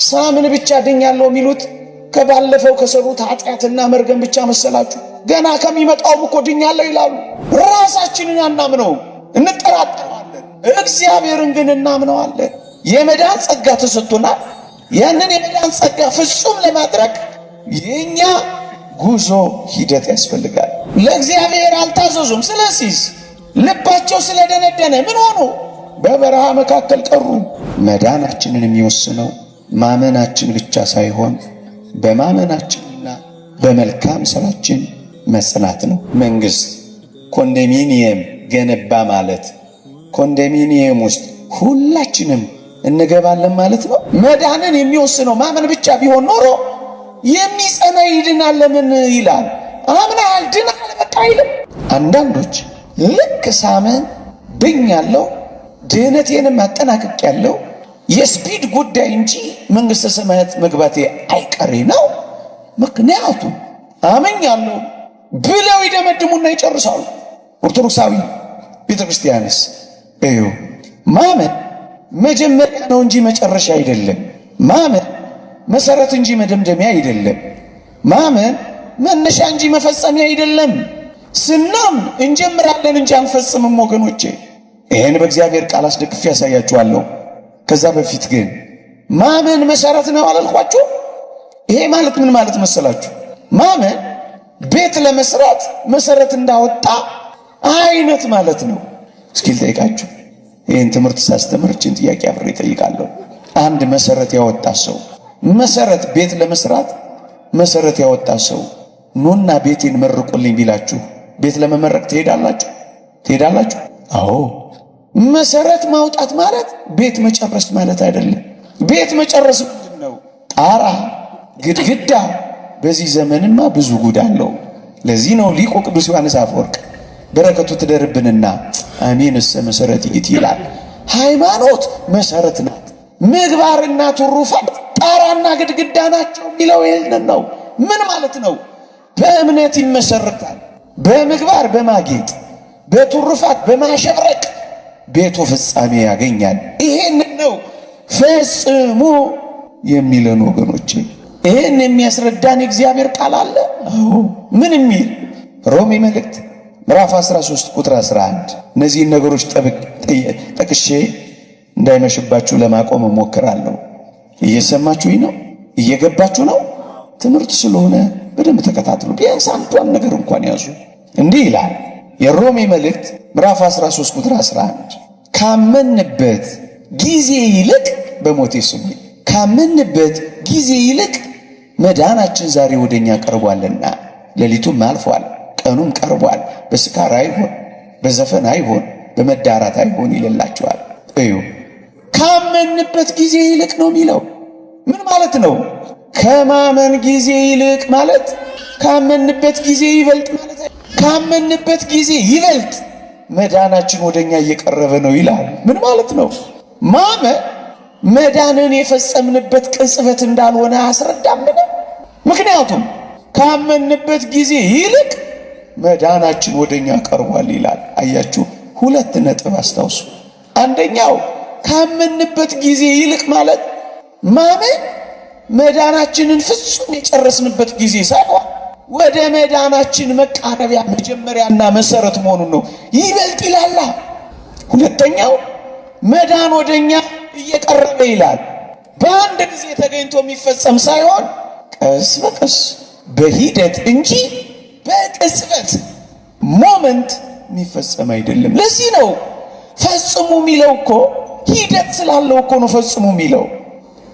ሳምን ብቻ ድኛለሁ የሚሉት ከባለፈው ከሰሩት ኃጢአትና መርገም ብቻ መሰላችሁ? ገና ከሚመጣውም እኮ ድኛለሁ ይላሉ። ራሳችንን አናምነው፣ እንጠራጠራለን። እግዚአብሔርን ግን እናምነዋለን። የመዳን ጸጋ ተሰጥቶናል። ያንን የመዳን ጸጋ ፍጹም ለማድረግ የኛ ጉዞ ሂደት ያስፈልጋል። ለእግዚአብሔር አልታዘዙም። ስለዚህ ልባቸው ስለደነደነ ምን ሆኑ? በበረሃ መካከል ቀሩ። መዳናችንን የሚወስነው ማመናችን ብቻ ሳይሆን በማመናችንና በመልካም ስራችን መጽናት ነው። መንግስት ኮንዶሚኒየም ገነባ ማለት ኮንዶሚኒየም ውስጥ ሁላችንም እንገባለን ማለት ነው። መዳንን የሚወስነው ማመን ብቻ ቢሆን ኖሮ የሚጸና ይድናል ለምን ይላል? አምናል ድናል በቃ አይልም። አንዳንዶች ልክ ሳመን ድኛለሁ ድህነቴንም አጠናቅቄያለሁ የስፒድ ጉዳይ እንጂ መንግሥተ ሰማያት መግባቴ አይቀሬ ነው ምክንያቱም አመኛለሁ ብለው ይደመድሙና ይጨርሳሉ። ኦርቶዶክሳዊ ቤተክርስቲያንስ ማመን መጀመሪያ ነው እንጂ መጨረሻ አይደለም። ማመን መሰረት እንጂ መደምደሚያ አይደለም። ማመን መነሻ እንጂ መፈጸሚያ አይደለም። ስናምን እንጀምራለን እንጂ አንፈጽምም ወገኖቼ። ይሄን በእግዚአብሔር ቃል አስደግፌ ያሳያችኋለሁ። ከዛ በፊት ግን ማመን መሰረት ነው አላልኳችሁ? ይሄ ማለት ምን ማለት መሰላችሁ? ማመን ቤት ለመስራት መሰረት እንዳወጣ አይነት ማለት ነው። እስኪ ልጠይቃችሁ፣ ይህን ትምህርት ሳስተምርችን ጥያቄ አብሬ እጠይቃለሁ። አንድ መሰረት ያወጣ ሰው መሰረት ቤት ለመስራት መሰረት ያወጣ ሰው ኑና ቤቴን መርቁልኝ ቢላችሁ ቤት ለመመረቅ ትሄዳላችሁ? ትሄዳላችሁ? አዎ። መሰረት ማውጣት ማለት ቤት መጨረስ ማለት አይደለም። ቤት መጨረስ ምንድነው? ጣራ፣ ግድግዳ። በዚህ ዘመንማ ብዙ ጉድ አለው። ለዚህ ነው ሊቁ ቅዱስ ዮሐንስ አፈወርቅ በረከቱ ትደርብንና አሜን እሰ መሰረት ይእቲ ይላል። ሃይማኖት መሰረት ናት፣ ምግባርና ትሩፋት ጣራና ግድግዳ ናቸው የሚለው ይህንን ነው። ምን ማለት ነው? በእምነት ይመሰርታል፣ በምግባር በማጌጥ በትሩፋት በማሸብረቅ ቤቱ ፍጻሜ ያገኛል። ይሄንን ነው ፈጽሙ የሚለን ወገኖቼ። ይሄን የሚያስረዳን የእግዚአብሔር ቃል አለ። አዎ። ምን የሚል? ሮሜ መልእክት ምዕራፍ 13 ቁጥር 11። እነዚህን ነገሮች ጠቅሼ እንዳይመሽባችሁ ለማቆም እሞክራለሁ። እየሰማችሁኝ ነው? እየገባችሁ ነው? ትምህርት ስለሆነ በደንብ ተከታተሉ። ቢያንስ አንዷን ነገር እንኳን ያዙ። እንዲህ ይላል የሮሜ መልእክት ምዕራፍ 13 ቁጥር 11 ካመንበት ጊዜ ይልቅ በሞቴ ስሙ ካመንበት ጊዜ ይልቅ መዳናችን ዛሬ ወደኛ ቀርቧልና ሌሊቱም አልፏል ቀኑም ቀርቧል በስካር አይሆን በዘፈን አይሆን በመዳራት አይሆን ይላችኋል። እዩ ካመንበት ጊዜ ይልቅ ነው የሚለው ምን ማለት ነው? ከማመን ጊዜ ይልቅ ማለት ካመንበት ጊዜ ይበልጥ ማለት ካመንበት ጊዜ ይበልጥ መዳናችን ወደኛ እየቀረበ ነው ይላል። ምን ማለት ነው? ማመን መዳንን የፈጸምንበት ቅጽበት እንዳልሆነ አስረዳምን። ምክንያቱም ካመንበት ጊዜ ይልቅ መዳናችን ወደኛ ቀርቧል ይላል። አያችሁ፣ ሁለት ነጥብ አስታውሱ። አንደኛው ካመንበት ጊዜ ይልቅ ማለት ማመን መዳናችንን ፍጹም የጨረስንበት ጊዜ ሳይሆን ወደ መዳናችን መቃረቢያ መጀመሪያና መሰረት መሆኑን ነው። ይበልጥ ይላል። ሁለተኛው መዳን ወደኛ እየቀረበ ይላል። በአንድ ጊዜ ተገኝቶ የሚፈጸም ሳይሆን ቀስ በቀስ በሂደት እንጂ በቅጽበት ሞመንት የሚፈጸም አይደለም። ለዚህ ነው ፈጽሙ የሚለው እኮ ሂደት ስላለው እኮ ነው። ፈጽሙ የሚለው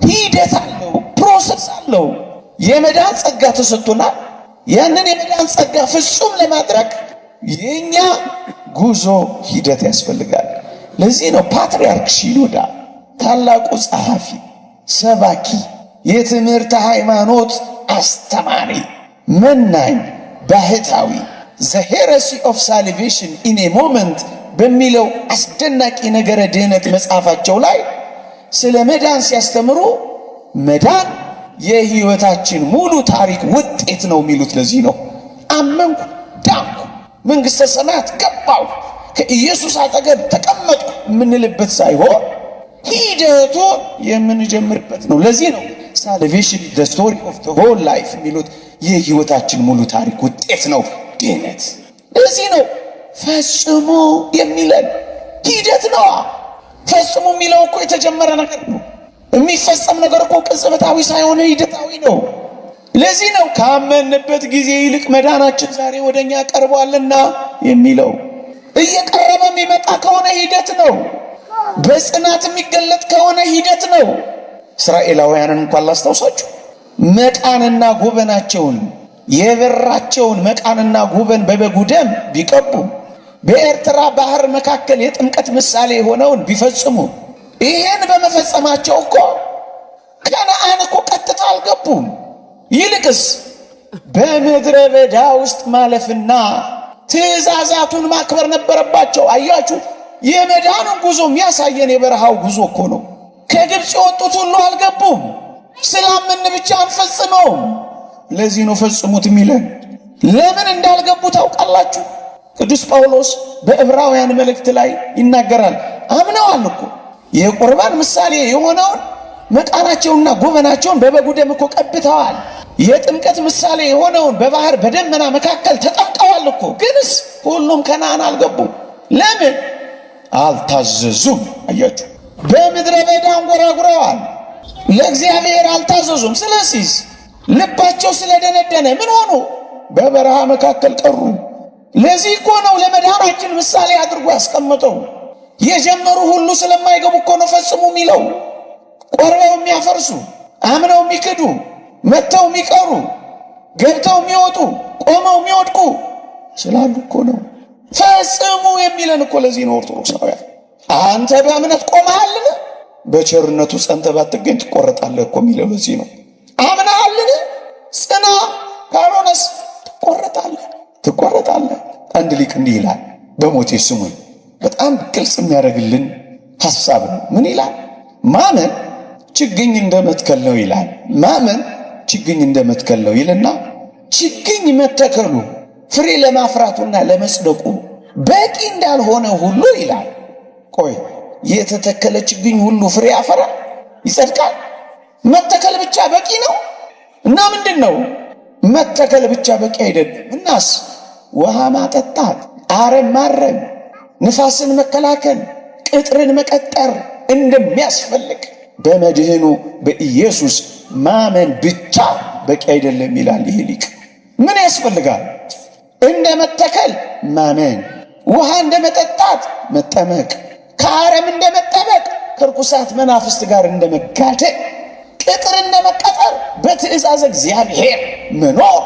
ሂደት አለው፣ ፕሮሰስ አለው። የመዳን ጸጋ ተሰጥቶናል። ያንን የመዳን ጸጋ ፍጹም ለማድረግ የኛ ጉዞ ሂደት ያስፈልጋል። ለዚህ ነው ፓትርያርክ ሺኖዳ ታላቁ ጸሐፊ፣ ሰባኪ፣ የትምህርተ ሃይማኖት አስተማሪ፣ መናኝ፣ ባህታዊ ዘ ሄረሲ ኦፍ ሳልቬሽን ኢን ኤ ሞመንት በሚለው አስደናቂ ነገረ ድህነት መጽሐፋቸው ላይ ስለ መዳን ሲያስተምሩ መዳን የህይወታችን ሙሉ ታሪክ ውጤት ነው የሚሉት። ለዚህ ነው አመንኩ፣ ዳንኩ፣ መንግሥተ ሰማያት ገባሁ፣ ከኢየሱስ አጠገብ ተቀመጥኩ የምንልበት ሳይሆን ሂደቱን የምንጀምርበት ነው። ለዚህ ነው salvation the story of the whole life የሚሉት የህይወታችን ሙሉ ታሪክ ውጤት ነው ድነት። ለዚህ ነው ፈጽሙ የሚለን ሂደት ነው። ፈጽሙ የሚለው እኮ የተጀመረ ነገር ነው። የሚፈጸም ነገር እኮ ቅጽበታዊ ሳይሆን ሂደታዊ ነው። ለዚህ ነው ካመንበት ጊዜ ይልቅ መዳናችን ዛሬ ወደኛ ቀርቧልና የሚለው። እየቀረበ የሚመጣ ከሆነ ሂደት ነው። በጽናት የሚገለጥ ከሆነ ሂደት ነው። እስራኤላውያንን እንኳን ላስታውሳችሁ፣ መቃንና ጉበናቸውን የበራቸውን መቃንና ጉበን በበጉ ደም ቢቀቡ በኤርትራ ባህር መካከል የጥምቀት ምሳሌ የሆነውን ቢፈጽሙ ይሄን በመፈጸማቸው እኮ ከነዓን እኮ ቀጥታ አልገቡም። ይልቅስ በምድረ በዳ ውስጥ ማለፍና ትእዛዛቱን ማክበር ነበረባቸው። አያችሁ፣ የመዳንን ጉዞ የሚያሳየን የበረሃው ጉዞ እኮ ነው። ከግብፅ የወጡት ሁሉ አልገቡም። ስላምን ብቻ አንፈጽመውም። ለዚህ ነው ፈጽሙት የሚለን። ለምን እንዳልገቡ ታውቃላችሁ? ቅዱስ ጳውሎስ በዕብራውያን መልእክት ላይ ይናገራል። አምነዋል እኮ የቁርባን ምሳሌ የሆነውን መቃናቸውና ጉበናቸውን በበጉ ደም እኮ ቀብተዋል። የጥምቀት ምሳሌ የሆነውን በባህር በደመና መካከል ተጠምቀዋል እኮ። ግንስ ሁሉም ከነዓን አልገቡም። ለምን? አልታዘዙም። አያችሁ፣ በምድረ በዳ አንጎራጉረዋል፣ ለእግዚአብሔር አልታዘዙም። ስለዚህ ልባቸው ስለደነደነ ምን ሆኑ? በበረሃ መካከል ቀሩ። ለዚህ እኮ ነው ለመዳናችን ምሳሌ አድርጎ ያስቀመጠው። የጀመሩ ሁሉ ስለማይገቡ እኮ ነው ፈጽሙ የሚለው። ቆርበው የሚያፈርሱ፣ አምነው የሚክዱ፣ መተው የሚቀሩ፣ ገብተው የሚወጡ፣ ቆመው የሚወድቁ ስላሉ እኮ ነው ፈጽሙ የሚለን እኮ። ለዚህ ነው ኦርቶዶክሳውያን አንተ በእምነት ቆመሃልን? በቸርነቱ ጸንተህ ባትገኝ ትቆረጣለህ እኮ የሚለው ለዚህ ነው። አምነሃልን? ጽና፣ ካልሆነስ ትቆረጣለህ። አንድ ሊቅ እንዲህ ይላል፣ በሞቴ ስሙኝ። በጣም ግልጽ የሚያደርግልን ሐሳብ ነው። ምን ይላል? ማመን ችግኝ እንደመትከል ነው ይላል። ማመን ችግኝ እንደመትከል ነው ይልና ችግኝ መተከሉ ፍሬ ለማፍራቱና ለመጽደቁ በቂ እንዳልሆነ ሁሉ ይላል። ቆይ የተተከለ ችግኝ ሁሉ ፍሬ ያፈራል? ይጸድቃል? መተከል ብቻ በቂ ነው? እና ምንድን ነው መተከል ብቻ በቂ አይደለም። እናስ ውሃ ማጠጣት፣ አረም ማረም፣ ንፋስን መከላከል፣ ቅጥርን መቀጠር እንደሚያስፈልግ በመድህኑ በኢየሱስ ማመን ብቻ በቂ አይደለም ይላል ይሄ ሊቅ። ምን ያስፈልጋል? እንደ መተከል ማመን፣ ውሃ እንደ መጠጣት መጠመቅ፣ ከአረም እንደ መጠበቅ፣ ከርኩሳት መናፍስት ጋር እንደ መጋደል፣ ቅጥር እንደ መቀጠር፣ በትእዛዝ እግዚአብሔር መኖር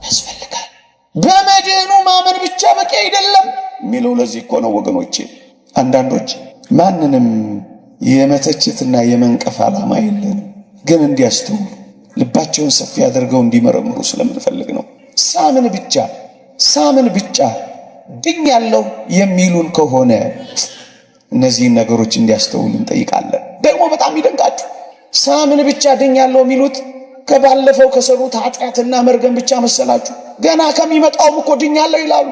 ያስፈልጋል። በመድህኑ ማመን ብቻ በቂ አይደለም የሚለው ለዚህ እኮ ነው ወገኖቼ። አንዳንዶች ማንንም የመተችትና የመንቀፍ ዓላማ የለንም፣ ግን እንዲያስተውሉ ልባቸውን ሰፊ አድርገው እንዲመረምሩ ስለምንፈልግ ነው። ሳምን ብቻ ድኛለሁ የሚሉን ከሆነ እነዚህን ነገሮች እንዲያስተውሉ እንጠይቃለን። ደግሞ በጣም ይደንቃችሁ፣ ሳምን ብቻ ድኛለሁ የሚሉት ከባለፈው ከሰሩት ኃጢአትና መርገም ብቻ መሰላችሁ? ገና ከሚመጣውም እኮ ድኛለሁ ይላሉ።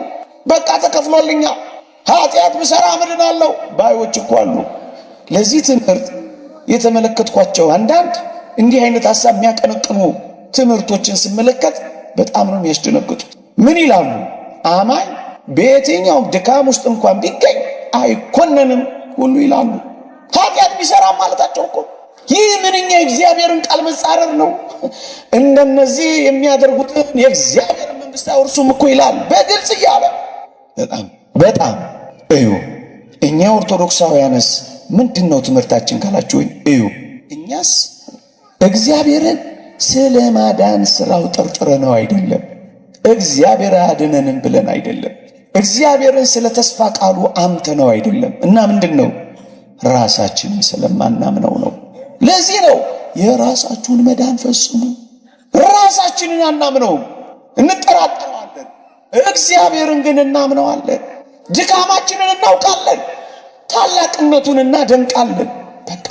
በቃ ተከፍሎልኛል፣ ኃጢአት ብሰራ እምድናለሁ ባዮች እኮ አሉ። ለዚህ ትምህርት የተመለከትኳቸው አንዳንድ እንዲህ አይነት ሐሳብ የሚያቀነቅኑ ትምህርቶችን ስመለከት በጣም ነው የሚያስደነግጡት። ምን ይላሉ? አማኝ በየትኛውም ድካም ውስጥ እንኳን ቢገኝ አይኮነንም ሁሉ ይላሉ። ኃጢአት ቢሰራ ማለታቸው እኮ ይህ ምንኛ የእግዚአብሔርን ቃል መጻረር ነው። እንደነዚህ የሚያደርጉትን የእግዚአብሔር መንግሥት አይወርሱም እኮ ይላል በግልጽ እያለ። በጣም እዩ። እኛ ኦርቶዶክሳውያንስ ምንድን ነው ትምህርታችን ካላችሁ እዩ። እኛስ እግዚአብሔርን ስለ ማዳን ስራው ጠርጥረ ነው አይደለም፣ እግዚአብሔር አድነንም ብለን አይደለም፣ እግዚአብሔርን ስለ ተስፋ ቃሉ አምተ ነው አይደለም። እና ምንድን ነው ራሳችንን ስለማናምነው ነው። ለዚህ ነው የራሳችሁን መዳን ፈጽሙ። ራሳችንን አናምነውም፣ እንጠራጠረዋለን። እግዚአብሔርን ግን እናምነዋለን። ድካማችንን እናውቃለን፣ ታላቅነቱን እናደንቃለን። በቃ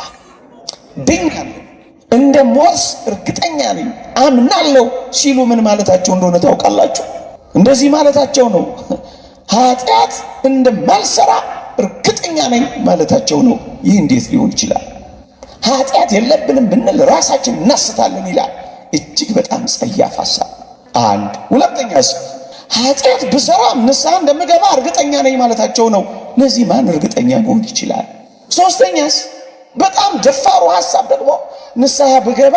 ድኛለሁ፣ እንደ ሞርስ እርግጠኛ ነኝ፣ አምናለሁ ሲሉ ምን ማለታቸው እንደሆነ ታውቃላችሁ? እንደዚህ ማለታቸው ነው። ኃጢአት እንደማልሰራ እርግጠኛ ነኝ ማለታቸው ነው። ይህ እንዴት ሊሆን ይችላል? ኃጢአት የለብንም ብንል ራሳችን እናስታለን ይላል። እጅግ በጣም ጸያፍ ሐሳብ። አንድ ሁለተኛስ ኃጢአት ብሰራም ንስሐ እንደምገባ እርግጠኛ ነኝ ማለታቸው ነው። ለዚህ ማን እርግጠኛ መሆን ይችላል? ሶስተኛስ በጣም ደፋሩ ሐሳብ ደግሞ ንስሐ ብገባ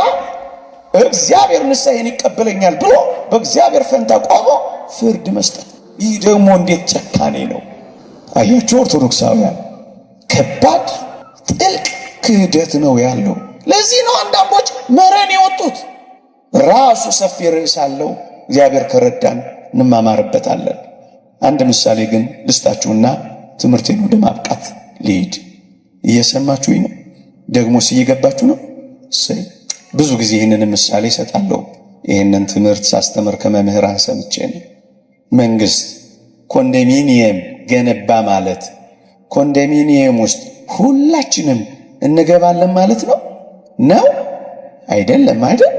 እግዚአብሔር ንስሐዬን ይቀበለኛል ብሎ በእግዚአብሔር ፈንታ ቆሞ ፍርድ መስጠት። ይህ ደግሞ እንዴት ጨካኔ ነው! አያችሁ ኦርቶዶክሳውያን፣ ከባድ ጥልቅ ክህደት ነው ያለው። ለዚህ ነው አንዳንዶች መረን የወጡት። ራሱ ሰፊ ርዕስ አለው። እግዚአብሔር ከረዳን እንማማርበታለን። አንድ ምሳሌ ግን ልስጣችሁና ትምህርቴን ወደ ማብቃት ልሂድ። እየሰማችሁኝ ነው? ደግሞስ እየገባችሁ ነው? ብዙ ጊዜ ይህንን ምሳሌ እሰጣለሁ። ይህንን ትምህርት ሳስተምር ከመምህራን ሰምቼ ነው። መንግስት ኮንዶሚኒየም ገነባ ማለት ኮንዶሚኒየም ውስጥ ሁላችንም እንገባለን ማለት ነው አይደለም አይደል?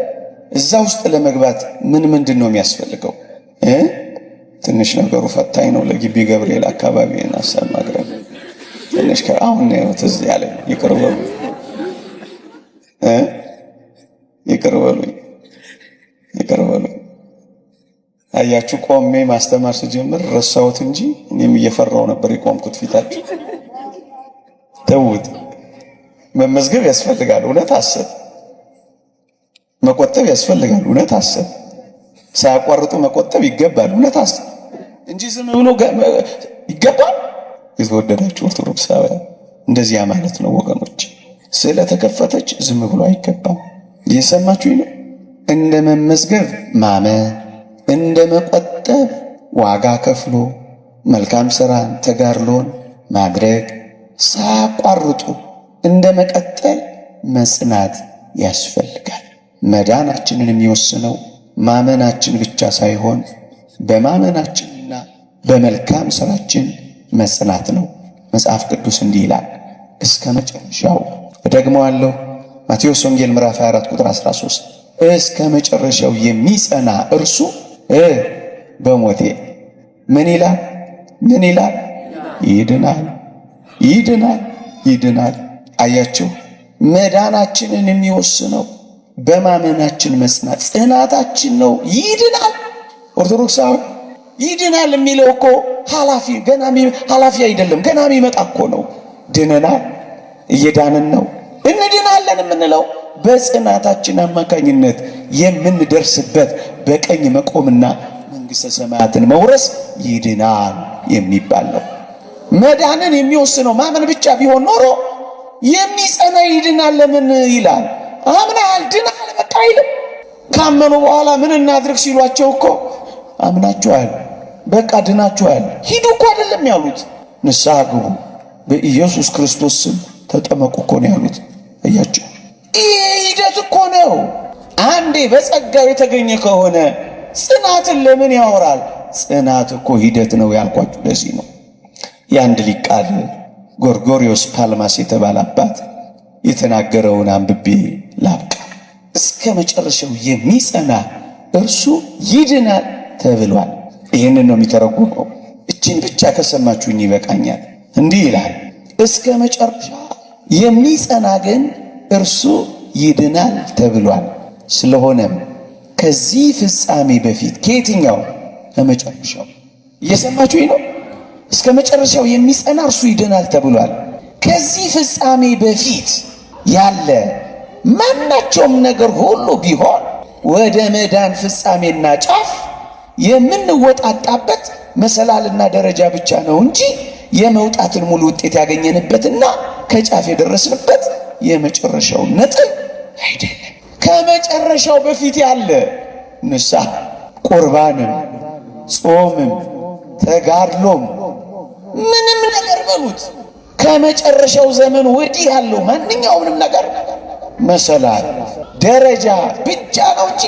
እዛ ውስጥ ለመግባት ምንድን ነው የሚያስፈልገው? ትንሽ ነገሩ ፈታኝ ነው። ለግቢ ገብርኤል አካባቢ ሐሳብ ማቅረብ ትንሽ አሁን ነው ትዝ ያለኝ። ይቅር በሉኝ። አያችሁ ቆሜ ማስተማር ስጀምር ረሳሁት እንጂ እኔም እየፈራው ነበር የቆምኩት ፊታችሁ። ተውት። መመዝገብ ያስፈልጋል። እውነት አሰብ መቆጠብ ያስፈልጋል። እውነት አሰብ ሳያቋርጡ መቆጠብ ይገባል። እውነት አሰብ እንጂ ዝም ብሎ ይገባል። የተወደዳችሁ ኦርቶዶክሳውያን እንደዚያ ማለት ነው ወገኖች። ስለተከፈተች ዝም ብሎ አይገባም። እየሰማችሁኝ ነው? እንደ መመዝገብ ማመን፣ እንደ መቆጠብ ዋጋ ከፍሎ መልካም ሥራን ተጋድሎን ማድረግ ሳያቋርጡ እንደ መቀጠል መጽናት ያስፈልጋል። መዳናችንን የሚወስነው ማመናችን ብቻ ሳይሆን በማመናችንና በመልካም ሥራችን መጽናት ነው። መጽሐፍ ቅዱስ እንዲህ ይላል፣ እስከ መጨረሻው እደግመዋለሁ። ማቴዎስ ወንጌል ምዕራፍ 24 ቁጥር 13 እስከ መጨረሻው የሚጸና እርሱ በሞቴ ምን ይላል? ይድናል። አያችሁ፣ መዳናችንን የሚወስነው በማመናችን መጽናት ጽናታችን ነው። ይድናል። ኦርቶዶክሳዊ ይድናል የሚለው እኮ ኃላፊ አይደለም፣ ገና የሚመጣ እኮ ነው። ድነናል፣ እየዳንን ነው። እንድናለን የምንለው በጽናታችን አማካኝነት የምንደርስበት በቀኝ መቆምና መንግሥተ ሰማያትን መውረስ ይድናል የሚባል ነው። መዳንን የሚወስነው ማመን ብቻ ቢሆን ኖሮ የሚጸና ይድናል ለምን ይላል? አምናል ድናል በቃ አይልም። ካመኑ በኋላ ምን እናድርግ ሲሏቸው እኮ አምናችኋል፣ በቃ ድናችኋል፣ ሂዱ እኮ አይደለም ያሉት። ንስሐ ግቡ፣ በኢየሱስ ክርስቶስ ስም ተጠመቁ እኮ ነው ያሉት። እያችሁ ይህ ሂደት እኮ ነው። አንዴ በጸጋው የተገኘ ከሆነ ጽናትን ለምን ያወራል? ጽናት እኮ ሂደት ነው ያልኳችሁ ለዚህ ነው። የአንድ ሊቅ ቃል ጎርጎርዮስ ፓልማስ የተባለ አባት የተናገረውን አንብቤ ላብቃ። እስከ መጨረሻው የሚጸና እርሱ ይድናል ተብሏል። ይህንን ነው የሚተረጉመው። እችን ብቻ ከሰማችሁኝ ይበቃኛል። እንዲህ ይላል፣ እስከ መጨረሻ የሚጸና ግን እርሱ ይድናል ተብሏል። ስለሆነም ከዚህ ፍጻሜ በፊት ከየትኛው? ከመጨረሻው። እየሰማችሁኝ ነው? እስከ መጨረሻው የሚጸና እርሱ ይድናል ተብሏል። ከዚህ ፍጻሜ በፊት ያለ ማናቸውም ነገር ሁሉ ቢሆን ወደ መዳን ፍጻሜና ጫፍ የምንወጣጣበት መሰላልና ደረጃ ብቻ ነው እንጂ የመውጣትን ሙሉ ውጤት ያገኘንበትና ከጫፍ የደረስንበት የመጨረሻው ነጥብ አይደለም። ከመጨረሻው በፊት ያለ ንስሐ፣ ቁርባንም፣ ጾምም፣ ተጋድሎም ምንም ነገር በሉት ከመጨረሻው ዘመን ወዲህ ያለው ማንኛውንም ነገር መሰላል ደረጃ ብቻ ነው እንጂ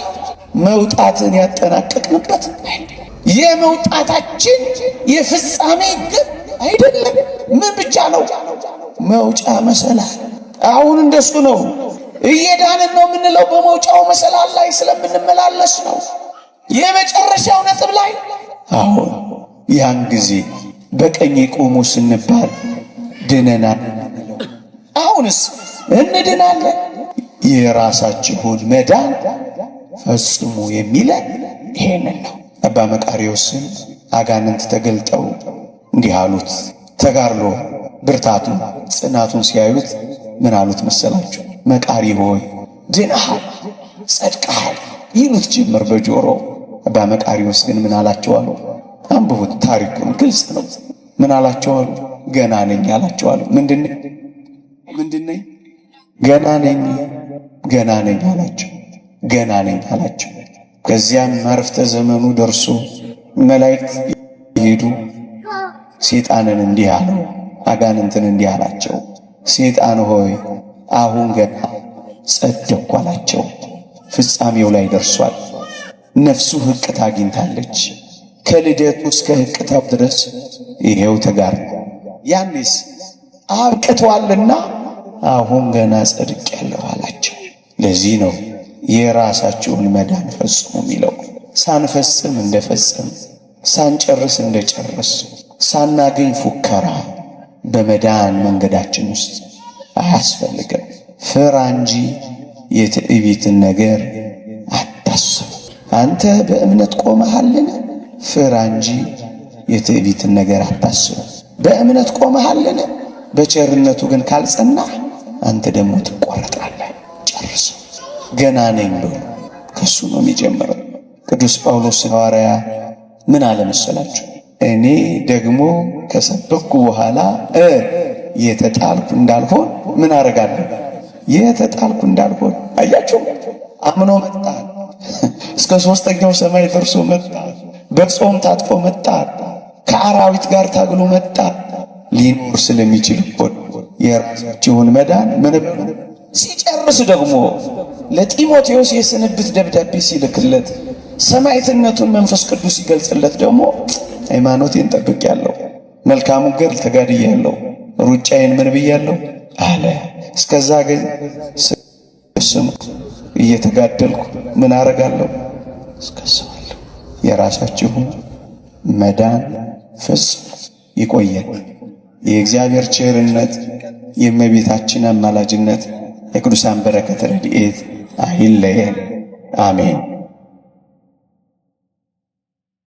መውጣትን ያጠናቀቅንበት የመውጣታችን የፍጻሜ ግብ አይደለም። ምን ብቻ ነው? መውጫ መሰላል። አሁን እንደሱ ነው። እየዳንን ነው የምንለው በመውጫው መሰላል ላይ ስለምንመላለስ ነው። የመጨረሻው ነጥብ ላይ አሁን ያን ጊዜ በቀኝ ቁሙ ስንባል ድነናል። አሁንስ እንድናለን። የራሳችሁን መዳን ፈጽሙ የሚለን ይሄንን ነው። አባ መቃርዮስን አጋንንት ተገልጠው እንዲህ አሉት። ተጋድሎ ብርታቱን ጽናቱን ሲያዩት ምን አሉት መሰላችሁ? መቃሪ ሆይ ድነሃል፣ ጸድቀሃል ይሉት ጀመር በጆሮ። አባ መቃርዮስ ግን ምን አላቸው አሉ? አንብቡት፣ ታሪኩን ግልጽ ነው። ምን አላቸው አሉ? ገና ነኝ አላቸው አሉ። ምንድነኝ? ገና ነኝ አላቸው። ገና ነኝ አላቸው። ከዚያም አረፍተ ዘመኑ ደርሶ መላእክት ይሄዱ ሰይጣንን እንዲህ አለው፣ አጋንንትን እንዲህ አላቸው፣ ሰይጣን ሆይ አሁን ገና ጸደቅኩ አላቸው። ፍጻሜው ላይ ደርሷል። ነፍሱ ሕቅት አግኝታለች። ከልደቱ እስከ ሕቅታው ድረስ ይሄው ተጋድሎ ያኔስ አብቅቷልና አሁን ገና ጸድቄአለሁ አላቸው። ለዚህ ነው የራሳችሁን መዳን ፈጽሙ የሚለው። ሳንፈጽም እንደፈጸም፣ ሳንጨርስ እንደጨረስ፣ ሳናገኝ ፉከራ በመዳን መንገዳችን ውስጥ አያስፈልግም። ፍራ እንጂ የትዕቢትን ነገር አታስብ። አንተ በእምነት ቆመሃልን? ፍራ እንጂ የትዕቢትን ነገር አታስብ። በእምነት ቆመሃልን? በቸርነቱ ግን ካልጸናህ አንተ ደግሞ ትቆረጣለህ። ጨርስ። ገና ነኝ ብሎ ከሱ ነው የሚጀምረው። ቅዱስ ጳውሎስ ሐዋርያ ምን አለ መሰላችሁ? እኔ ደግሞ ከሰበኩ በኋላ የተጣልኩ እንዳልሆን ምን አረጋለሁ? የተጣልኩ እንዳልሆን። አያችሁ፣ አምኖ መጣ። እስከ ሦስተኛው ሰማይ ደርሶ መጣ። በጾም ታጥፎ መጣ። ከአራዊት ጋር ታግሎ መጣ። ሊኖር ስለሚችል እኮ የራሳችሁን መዳን ምን ሲጨርስ ደግሞ ለጢሞቴዎስ የስንብት ደብዳቤ ሲልክለት ሰማዕትነቱን መንፈስ ቅዱስ ሲገልጽለት ደግሞ ሃይማኖቴን ጠብቄአለሁ፣ መልካሙን ገድል ተጋድያለሁ፣ ሩጫዬን ምን ብያለሁ አለ። እስከዛ ግን ስሙ እየተጋደልኩ ምን አረጋለሁ? እስከሰዋለሁ። የራሳችሁን መዳን ፈጽሙ። ይቆየን። የእግዚአብሔር ቸርነት፣ የእመቤታችን አማላጅነት፣ የቅዱሳን በረከት ረድኤት አይለየን። አሜን።